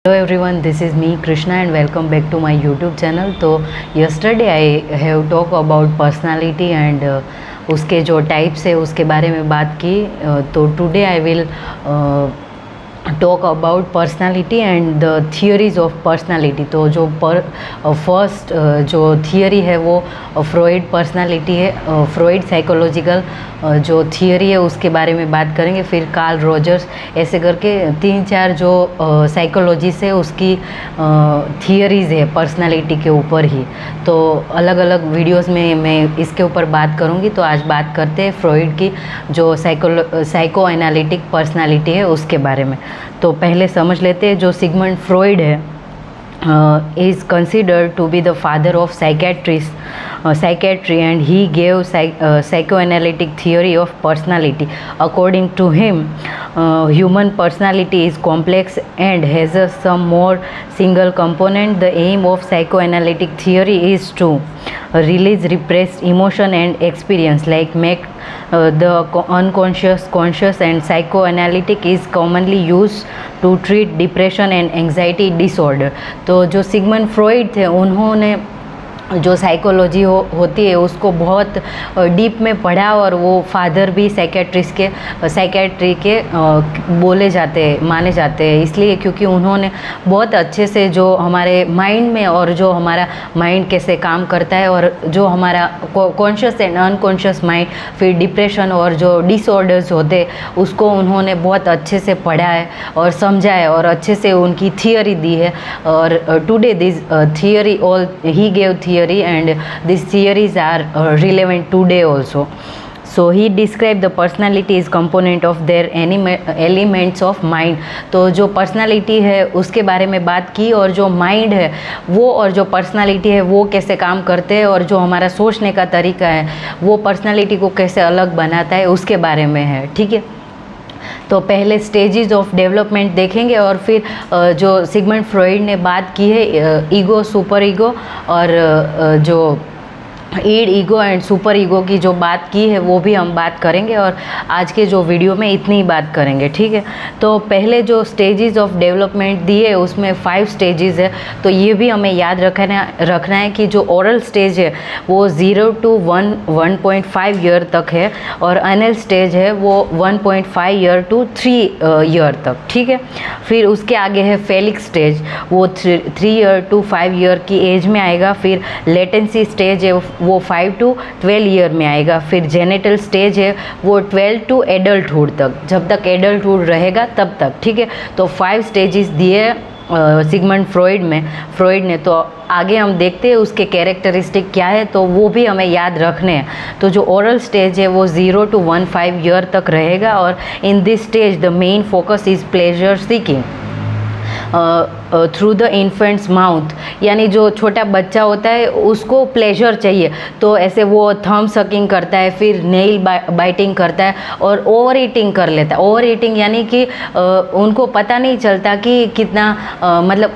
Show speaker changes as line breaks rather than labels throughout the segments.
Hello everyone, this is me Krishna and welcome back to my YouTube channel. तो yesterday I have talked about personality and उसके जो types है उसके बारे में बात की. तो today I will talk about personality and the theories of personality. तो जो फर्स्ट जो थियोरी है वो फ्रॉइड पर्सनालिटी है, फ्रॉइड साइकोलॉजिकल जो थियोरी है उसके बारे में बात करेंगे. फिर कार्ल रॉजर्स, ऐसे करके 3-4 जो साइकोलॉजी से उसकी थियोरीज़ है पर्सनालिटी के ऊपर ही. तो अलग अलग वीडियोस में मैं इसके ऊपर बात करूँगी. तो आज बात करते हैं फ्रॉइड की जो साइको एनालिटिक पर्सनालिटी है उसके बारे में. तो पहले समझ लेते हैं. जो सिगमंड फ्रॉइड है is considered to be the father of psychiatry, and he gave psychoanalytic theory of personality. According to him, human personality is complex and has some more single component. The aim of psychoanalytic theory is to release repressed emotion and experience, like make the unconscious conscious, and psychoanalytic is commonly used to treat depression and anxiety disorder. तो जो Sigmund Freud थे उन्होंने जो psychology होती है उसको बहुत deep में पढ़ा, और वो फादर भी साइकेट्री के माने जाते हैं इसलिए क्योंकि उन्होंने बहुत अच्छे से जो हमारे माइंड में और जो हमारा माइंड कैसे काम करता है और जो हमारा कॉन्शियस एंड अनकॉन्शियस माइंड, फिर डिप्रेशन और जो डिसऑर्डर्स होते हैं उसको उन्होंने बहुत अच्छे से पढ़ा है और समझा है और अच्छे से उनकी थियोरी दी है. और today this theory all he gave theory, and these theories are relevant today also. So he described the personality is component of their elements of mind. तो जो पर्सनालिटी है उसके बारे में बात की, और जो माइंड है वो और जो पर्सनालिटी है वो कैसे काम करते हैं, और जो हमारा सोचने का तरीका है वो पर्सनालिटी को कैसे अलग बनाता है उसके बारे में है. ठीक है. तो पहले स्टेजेस ऑफ डेवलपमेंट देखेंगे, और फिर जो सिगमंड फ्रॉइड ने बात की है ईगो, सुपर ईगो और जो ईड ईगो एंड सुपर ईगो की जो बात की है वो भी हम बात करेंगे, और आज के जो वीडियो में इतनी ही बात करेंगे. ठीक है. तो पहले जो स्टेजेस ऑफ डेवलपमेंट दिए उसमें 5 स्टेजेस है. तो ये भी हमें याद रखना है कि जो ओरल स्टेज है वो 0 to 1.5 ईयर तक है, और एनल स्टेज है वो 1.5 ईयर to 3 ईयर तक. ठीक है. फिर उसके आगे है फेलिक स्टेज, वो 3 ईयर to 5 ईयर की एज में आएगा. फिर लेटेंसी स्टेज है वो 5 to 12 ईयर में आएगा. फिर जेनेटल स्टेज है वो 12 to एडल्टहुड तक, जब तक एडल्टहुड रहेगा तब तक. ठीक है. तो 5 स्टेजेस दिए सिगमंड फ्रॉइड ने. तो आगे हम देखते हैं उसके कैरेक्टरिस्टिक क्या है, तो वो भी हमें याद रखने हैं. तो जो ओरल स्टेज है वो 0 to 1.5 ईयर तक रहेगा, और इन this stage the main focus is pleasure seeking through the infants mouth. यानी जो छोटा बच्चा होता है उसको प्लेजर चाहिए, तो ऐसे वो थंब सकिंग करता है, फिर नेल बाइटिंग करता है और ओवर ईटिंग कर लेता है. ओवर ईटिंग यानी कि उनको पता नहीं चलता कि कितना मतलब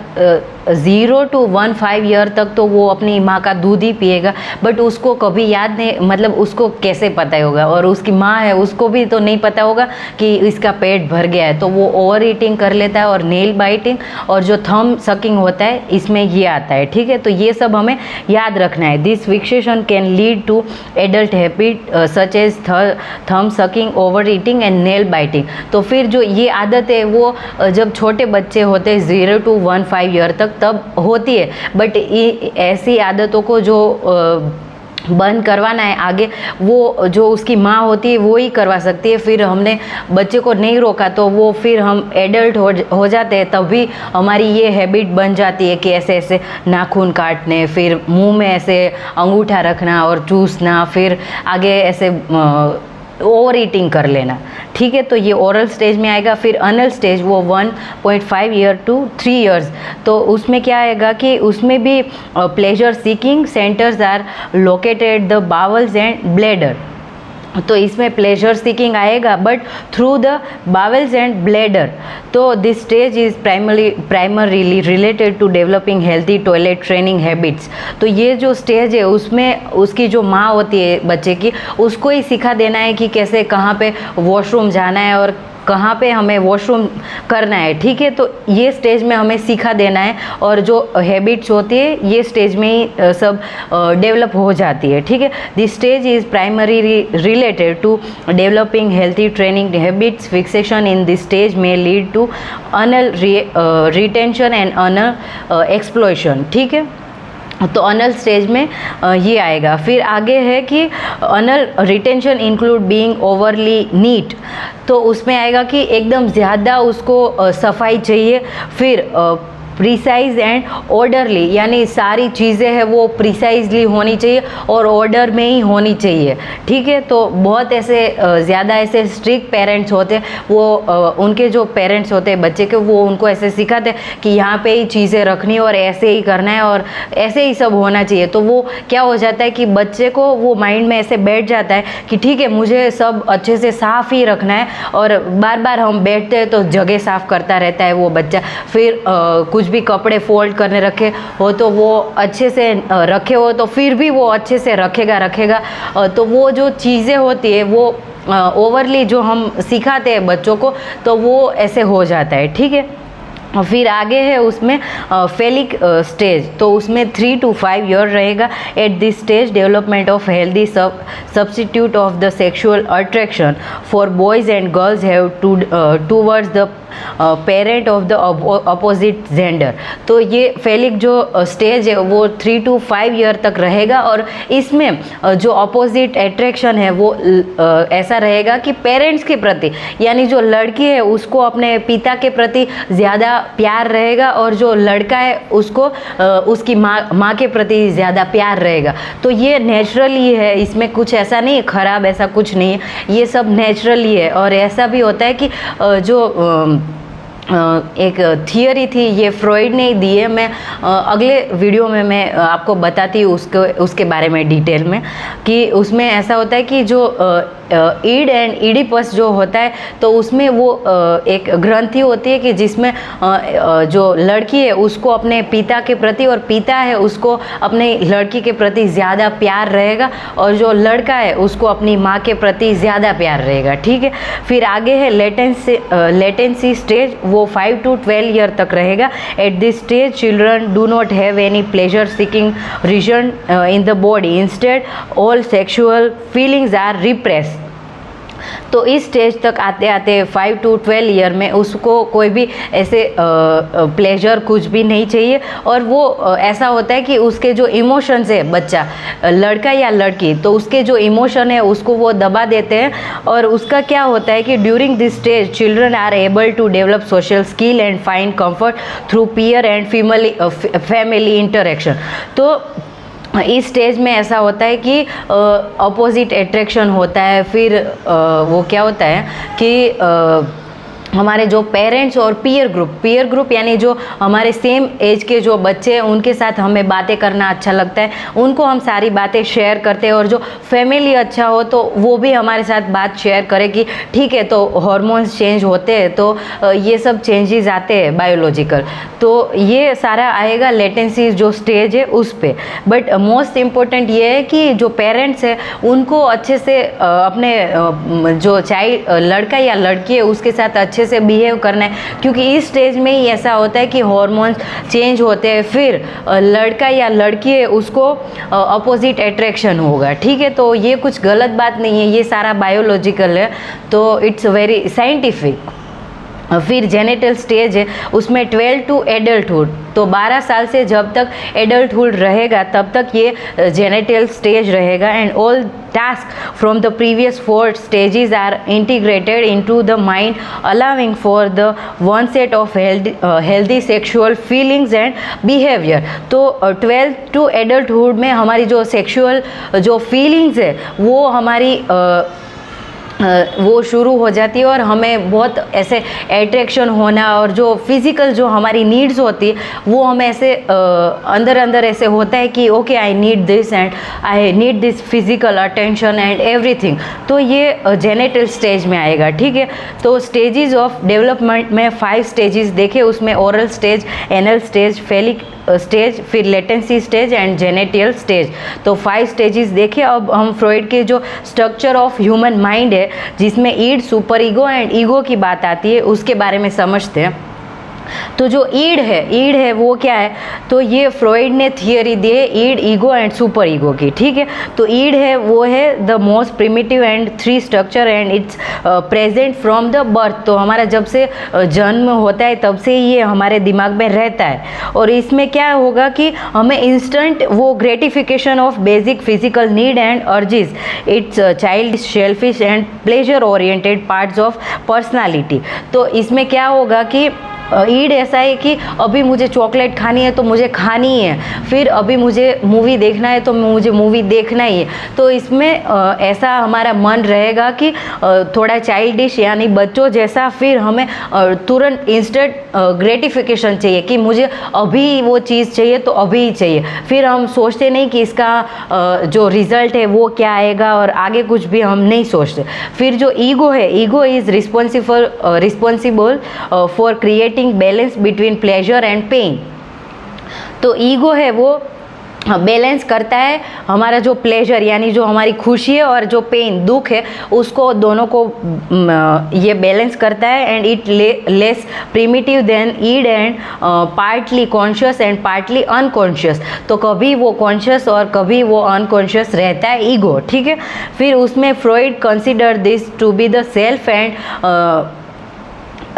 0 to 1.5 ईयर तक तो वो अपनी माँ का दूध ही पिएगा, बट उसको कभी याद नहीं, मतलब उसको कैसे पता होगा, और उसकी माँ है उसको भी तो नहीं पता होगा कि इसका पेट भर गया है. तो वो ओवर ईटिंग कर लेता है, और नेल बाइटिंग और जो थंब सकिंग होता है इसमें ये आता है. ठीक है. तो ये सब हमें याद रखना है. This fixation can lead to adult habit such as thumb sucking, over eating and nail biting. तो फिर जो ये आदत है वो जब छोटे बच्चे होते हैं 0 to 1.5 ईयर तक तब होती है, बट ऐसी आदतों को जो बंद करवाना है आगे, वो जो उसकी माँ होती है वो ही करवा सकती है. फिर हमने बच्चे को नहीं रोका तो वो फिर हम एडल्ट हो जाते हैं, तब भी हमारी ये हैबिट बन जाती है कि ऐसे ऐसे नाखून काटने, फिर मुंह में ऐसे अंगूठा रखना और चूसना, फिर आगे ऐसे ओवर ईटिंग कर लेना. ठीक है. तो ये ओरल स्टेज में आएगा. फिर अनल स्टेज वो 1.5 ईयर to 3 ईयर्स. तो उसमें क्या आएगा कि उसमें भी pleasure seeking centres are located the bowels and bladder. तो इसमें प्लेजर सीकिंग आएगा but through the bowels and bladder. तो this stage is primarily related to developing healthy toilet training habits. तो ये जो स्टेज है उसमें उसकी जो माँ होती है बच्चे की, उसको ही सिखा देना है कि कैसे कहाँ पे वॉशरूम जाना है और कहाँ पे हमें वॉशरूम करना है, ठीक है। तो ये स्टेज में हमें सिखा देना है, और जो हैबिट्स होती है ये स्टेज में ही सब डेवलप हो जाती है, ठीक है। This stage is primary related to developing healthy training habits. Fixation in this stage में lead to anal retention and anal explosion, ठीक है। तो अनल स्टेज में ये आएगा। फिर आगे है कि anal retention include being overly neat, तो उसमें आएगा कि एकदम ज़्यादा उसको सफाई चाहिए। फिर प्रिसाइज एंड ऑर्डरली, यानी सारी चीज़ें हैं वो प्रिसाइजली होनी चाहिए और ऑर्डर में ही होनी चाहिए, ठीक है। तो बहुत ऐसे ज़्यादा ऐसे स्ट्रिक्ट पेरेंट्स होते हैं, वो उनके जो पेरेंट्स होते हैं बच्चे के, वो उनको ऐसे सिखाते हैं कि यहाँ पे ही चीज़ें रखनी और ऐसे ही करना है और ऐसे ही सब होना चाहिए। तो वो क्या हो जाता है कि बच्चे को वो माइंड में ऐसे बैठ जाता है कि ठीक है मुझे सब अच्छे से साफ़ ही रखना है, और बार बार हम बैठते हैं तो जगह साफ़ करता रहता है वो बच्चा। फिर कुछ भी कपड़े फोल्ड करने रखे हो तो वो अच्छे से रखे हो तो फिर भी वो अच्छे से रखेगा। तो वो जो चीज़ें होती है वो ओवरली जो हम सिखाते हैं बच्चों को, तो वो ऐसे हो जाता है, ठीक है। फिर आगे है उसमें फेलिक स्टेज, तो उसमें 3 to 5 ईयर रहेगा। At this stage development of healthy substitute of the sexual attraction for boys and girls have towards the parent of the opposite gender. तो ये फेलिक जो स्टेज है वो 3 to 5 ईयर तक रहेगा, और इसमें जो अपोजिट अट्रैक्शन है वो ऐसा रहेगा कि पेरेंट्स के प्रति, यानी जो लड़की है उसको अपने पिता के प्रति ज़्यादा प्यार रहेगा, और जो लड़का है उसको उसकी माँ के प्रति ज़्यादा प्यार रहेगा। तो ये नेचुरली है, इसमें कुछ ऐसा नहीं खराब, ऐसा कुछ नहीं है, ये सब नेचुरली है। और ऐसा भी होता है कि जो एक थियरी थी, ये फ्रॉइड ने ही दी है, मैं अगले वीडियो में मैं आपको बताती हूँ उसके बारे में डिटेल में, कि उसमें ऐसा होता है कि जो ईड एंड ईडिपस जो होता है, तो उसमें वो एक ग्रंथि होती है कि जिसमें जो लड़की है उसको अपने पिता के प्रति, और पिता है उसको अपने लड़की के प्रति ज़्यादा प्यार रहेगा, और जो लड़का है उसको अपनी माँ के प्रति ज़्यादा प्यार रहेगा, ठीक है। फिर आगे है लेटेंसी स्टेज, वो 5 to 12 ईयर तक रहेगा। At this stage children do not have any pleasure seeking reason in the body, instead all sexual feelings are repress. तो इस स्टेज तक आते आते 5 to 12 ईयर में उसको कोई भी ऐसे प्लेजर कुछ भी नहीं चाहिए, और वो ऐसा होता है कि उसके जो इमोशंस है बच्चा, लड़का या लड़की, तो उसके जो इमोशन है उसको वो दबा देते हैं। और उसका क्या होता है कि during this stage children are able to develop social skill and find comfort through peer and family interaction. तो इस स्टेज में ऐसा होता है कि अपोजिट अट्रैक्शन होता है। फिर वो क्या होता है कि हमारे जो पेरेंट्स और पीयर ग्रुप यानी जो हमारे सेम एज के जो बच्चे हैं उनके साथ हमें बातें करना अच्छा लगता है, उनको हम सारी बातें शेयर करते हैं। और जो फैमिली अच्छा हो तो वो भी हमारे साथ बात शेयर करे कि ठीक है, तो हार्मोन्स चेंज होते हैं, तो ये सब चेंजेस आते हैं बायोलॉजिकल। तो ये सारा आएगा लेटेंसी जो स्टेज है उस पे। बट मोस्ट इम्पोर्टेंट ये है कि जो पेरेंट्स है उनको अच्छे से अपने जो चाइल्ड लड़का या लड़की है उसके साथ अच्छे से बिहेव करना है, क्योंकि इस स्टेज में ही ऐसा होता है कि हार्मोन्स चेंज होते हैं। फिर लड़का या लड़की है उसको अपोजिट अट्रैक्शन होगा, ठीक है। तो ये कुछ गलत बात नहीं है, ये सारा बायोलॉजिकल है, तो इट्स वेरी साइंटिफिक। फिर जेनेटल स्टेज है, उसमें 12 to एडल्टहुड, तो 12 साल से जब तक एडल्टहुड रहेगा तब तक ये जेनेटल स्टेज रहेगा। And all task from the previous 4 stages are integrated into the mind, allowing for the one set of healthy sexual feelings and behaviour. तो 12 to एडल्टहुड में हमारी जो सेक्शुअल जो फीलिंग्स है वो हमारी वो शुरू हो जाती है, और हमें बहुत ऐसे अट्रैक्शन होना, और जो फिज़िकल जो हमारी नीड्स होती है वो हमें ऐसे अंदर अंदर ऐसे होता है कि okay I need this and I need this physical attention and everything. तो ये जेनेटल स्टेज में आएगा, ठीक है। तो स्टेजेस ऑफ डेवलपमेंट में 5 स्टेजेस देखे, उसमें oral stage, anal stage, phallic stage, फिर latency stage and genital stage. तो 5 स्टेजेस देखे। अब हम फ्रॉइड के जो स्ट्रक्चर ऑफ ह्यूमन माइंड है है जिसमें ईड, सुपर ईगो एंड ईगो की बात आती है, उसके बारे में समझते हैं। तो जो ईड है वो क्या है, तो ये फ्रॉइड ने थियरी दी है ईड, ईगो एंड सुपर ईगो की, ठीक है। तो ईड है वो है the most primitive and three structure and it's present from the birth. तो हमारा जब से जन्म होता है तब से ये हमारे दिमाग में रहता है, और इसमें क्या होगा कि हमें इंस्टेंट वो gratification of basic physical need and urges, it's child selfish and pleasure oriented parts of personality. तो इसमें क्या होगा कि ईड ऐसा है कि अभी मुझे चॉकलेट खानी है तो मुझे खानी ही है, फिर अभी मुझे मूवी देखना है तो मुझे मूवी देखना ही है। तो इसमें ऐसा हमारा मन रहेगा कि थोड़ा चाइल्डिश यानी बच्चों जैसा, फिर हमें तुरंत इंस्टेंट ग्रेटिफिकेशन चाहिए कि मुझे अभी वो चीज़ चाहिए तो अभी ही चाहिए, फिर हम सोचते नहीं कि इसका जो रिज़ल्ट है वो क्या आएगा, और आगे कुछ भी हम नहीं सोचते। फिर जो ईगो है, ego is responsible for create balance between pleasure and pain. तो ईगो है वो बैलेंस करता है हमारा जो प्लेजर यानी जो हमारी खुशी है और जो पेन, दुख है, उसको दोनों को ये बैलेंस करता है। And it less primitive than id and partly conscious and partly unconscious. तो कभी वो कॉन्शियस और कभी वो अनकॉन्शियस रहता है ईगो, ठीक है। फिर उसमें Freud consider this to be the self and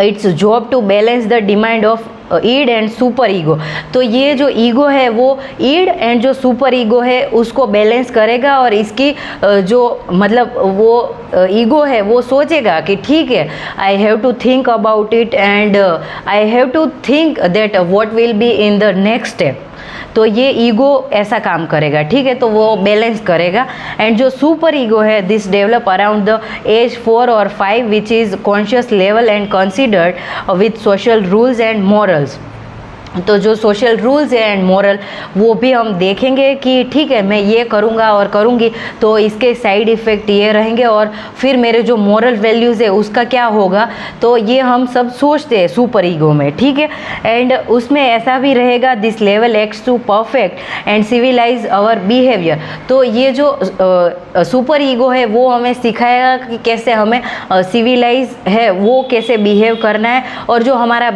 its job to balance the demand of id and super ego. तो ये जो ईगो है वो ईड एंड जो सुपर ईगो है उसको बैलेंस करेगा, और इसकी जो मतलब वो ईगो है वो सोचेगा कि ठीक है, I have to think about it and I have to think that what will be in the next step. तो ये ईगो ऐसा काम करेगा, ठीक है, तो वो बैलेंस करेगा। एंड जो सुपर ईगो है this develop around the age 4 और 5 which is conscious level and considered with social rules and morals. तो जो सोशल रूल्स है एंड मॉरल वो भी हम देखेंगे कि ठीक है मैं ये करूँगा और करूँगी तो इसके साइड इफ़ेक्ट ये रहेंगे, और फिर मेरे जो मॉरल वैल्यूज़ है उसका क्या होगा, तो ये हम सब सोचते हैं सुपर ईगो में, ठीक है। एंड उसमें ऐसा भी रहेगा this level acts to perfect and civilise our behaviour. तो ये जो सुपर ईगो है वो हमें सिखाएगा कि कैसे हमें सिविलाइज है वो कैसे बिहेव करना है, और जो हमारा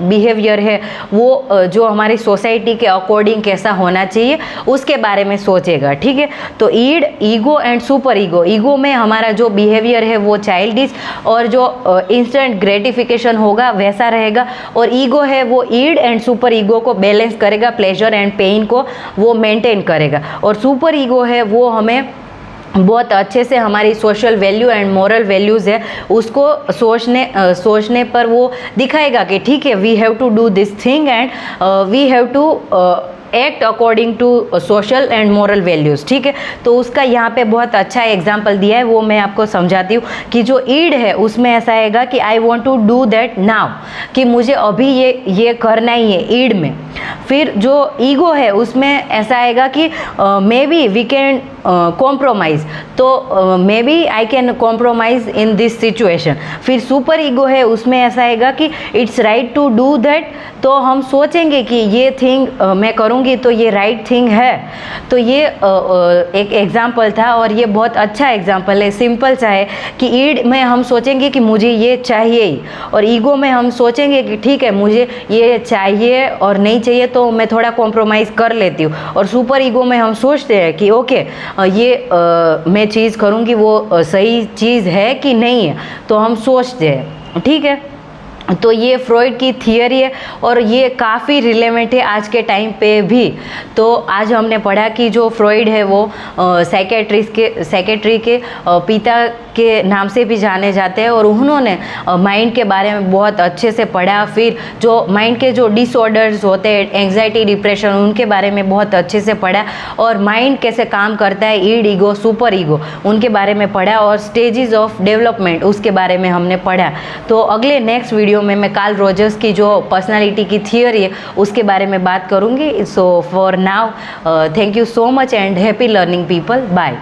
बिहेवियर है वो जो हमारी सोसाइटी के अकॉर्डिंग कैसा होना चाहिए उसके बारे में सोचेगा, ठीक है। तो id, ego and super ego, ego में हमारा जो बिहेवियर है वो चाइल्डिश और जो इंस्टेंट ग्रेटिफिकेशन होगा वैसा रहेगा, और ईगो है वो ईड एंड सुपर ईगो को बैलेंस करेगा, प्लेजर एंड पेन को वो मेंटेन करेगा, और सुपर ईगो है वो हमें बहुत अच्छे से हमारी social value and moral values है उसको सोचने पर वो दिखाएगा कि ठीक है we have to do this thing and we have to act according to social and moral values, ठीक है। तो उसका यहाँ पे बहुत अच्छा एग्जाम्पल दिया है, वो मैं आपको समझाती हूँ कि जो ईड है उसमें ऐसा आएगा कि I want to do that now, कि मुझे अभी ये करना ही है ईड में। फिर जो ईगो है उसमें ऐसा आएगा कि maybe we can compromise, तो maybe I can compromise in this situation. फिर सुपर ईगो है उसमें ऐसा आएगा कि it's right to do that, तो हम सोचेंगे कि ये थिंग मैं करूँगी तो ये राइट थिंग है। तो ये एक एग्जाम्पल था, और ये बहुत अच्छा एग्जाम्पल है, सिंपल सा है कि ईड में हम सोचेंगे कि मुझे ये चाहिए ही, और ईगो में हम सोचेंगे कि ठीक है मुझे ये चाहिए और नहीं चाहिए तो मैं थोड़ा कॉम्प्रोमाइज़ कर लेती हूँ, और सुपर ईगो में हम सोचते हैं कि ओके ये मैं चीज़ करूँगी वो सही चीज़ है कि नहीं है, तो हम सोचते हैं, ठीक है। तो ये फ्रॉइड की थियरी है और ये काफ़ी रिलेवेंट है आज के टाइम पे भी। तो आज हमने पढ़ा कि जो फ्रॉइड है वो साइकेट्री के पिता के नाम से भी जाने जाते हैं, और उन्होंने माइंड के बारे में बहुत अच्छे से पढ़ा। फिर जो माइंड के जो डिसऑर्डर्स होते हैं, एंग्जाइटी, डिप्रेशन, उनके बारे में बहुत अच्छे से पढ़ा, और माइंड कैसे काम करता है, ईड, ईगो, सुपर ईगो, उनके बारे में पढ़ा, और स्टेजेस ऑफ डेवलपमेंट उसके बारे में हमने पढ़ा। तो अगले नेक्स्ट वीडियो में मैं कार्ल रोजर्स की जो पर्सनालिटी की थियरी है उसके बारे में बात करूंगी। So for now thank you so much and happy learning people, bye.